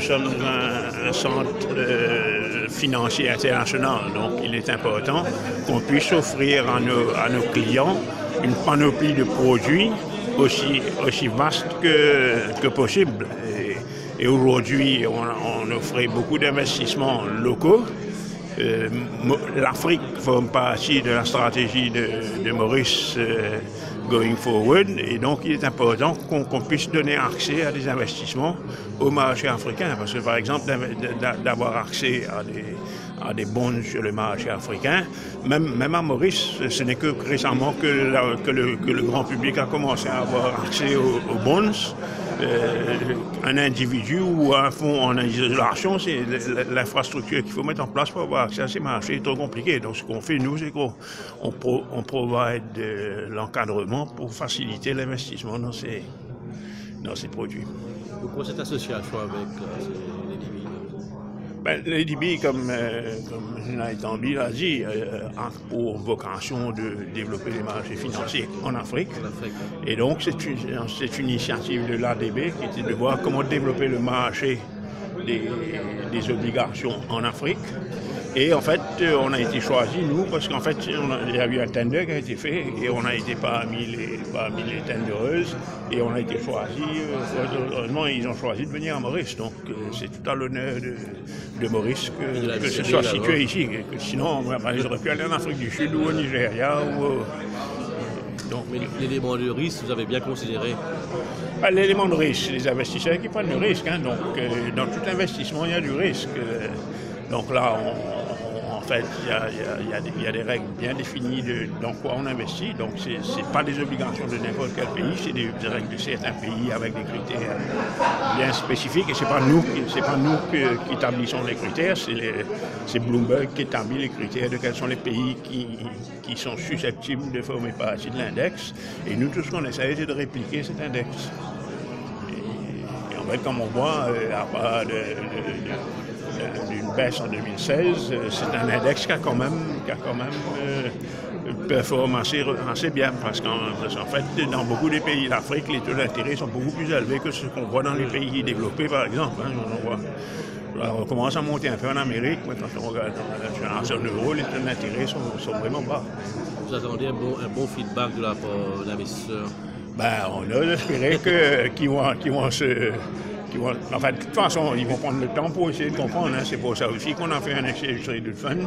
sommes un centre financier international, donc il est important qu'on puisse offrir à nos clients une panoplie de produits aussi vaste que possible. Et aujourd'hui, on offrait beaucoup d'investissements locaux. L'Afrique forme partie de la stratégie de Maurice going forward, et donc il est important qu'on puisse donner accès à des investissements au marché africain, parce que par exemple d'avoir accès à des bonds sur le marché africain, même à Maurice, ce n'est que récemment que le grand public a commencé à avoir accès aux bonds. Un individu ou un fonds en isolation, c'est l'infrastructure qu'il faut mettre en place pour avoir accès à ces marchés est trop compliqué. Donc ce qu'on fait, nous, c'est qu'on provide l'encadrement pour faciliter l'investissement dans ces produits. Pourquoi cette association avec l'ADB, comme Jonathan Bill a dit, a pour vocation de développer les marchés financiers en Afrique. Et donc, c'est une initiative de l'ADB qui était de voir comment développer le marché des obligations en Afrique. Et en fait, on a été choisi, nous, parce qu'en fait, il y a eu un tender qui a été fait et on a été parmi les tendereuses et on a été choisi. Heureusement, ils ont choisi de venir à Maurice. Donc, c'est tout à l'honneur de Maurice que ce soit situé ici. Sinon, ils auraient pu aller en Afrique du Sud ou au Nigeria. Donc, mais l'élément de risque, vous avez bien considéré? L'élément de risque, c'est les investisseurs qui prennent le risque. Hein. Donc, dans tout investissement, il y a du risque. Donc là, en fait, il y a des règles bien définies dans quoi on investit. Donc, ce n'est pas des obligations de n'importe quel pays, c'est des règles de certains pays avec des critères bien spécifiques. Et ce n'est pas nous qui établissons les critères, c'est Bloomberg qui établit les critères de quels sont les pays qui sont susceptibles de former partie de l'index. Et nous, tout ce qu'on essaie, c'est de répliquer cet index. Et en fait, comme on voit, à part d'une baisse en 2016, c'est un index qui a quand même performé assez bien, parce qu'en fait, dans beaucoup des pays d'Afrique, les taux d'intérêt sont beaucoup plus élevés que ce qu'on voit dans les pays développés, par exemple. On commence à monter un peu en Amérique, mais quand on regarde dans la zone euro, les taux d'intérêt sont vraiment bas. Vous attendez un bon feedback de la part d'investisseurs? On a espéré qu'ils vont se... En fait, de toute façon, ils vont prendre le temps pour essayer de comprendre. Hein. C'est pour ça aussi qu'on a fait un exchange de fund,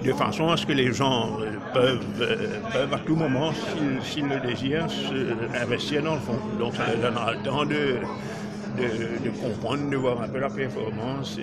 de façon à ce que les gens peuvent à tout moment, s'ils le désirent, investir dans le fonds. Donc ça leur donnera le temps de comprendre, de voir un peu la performance.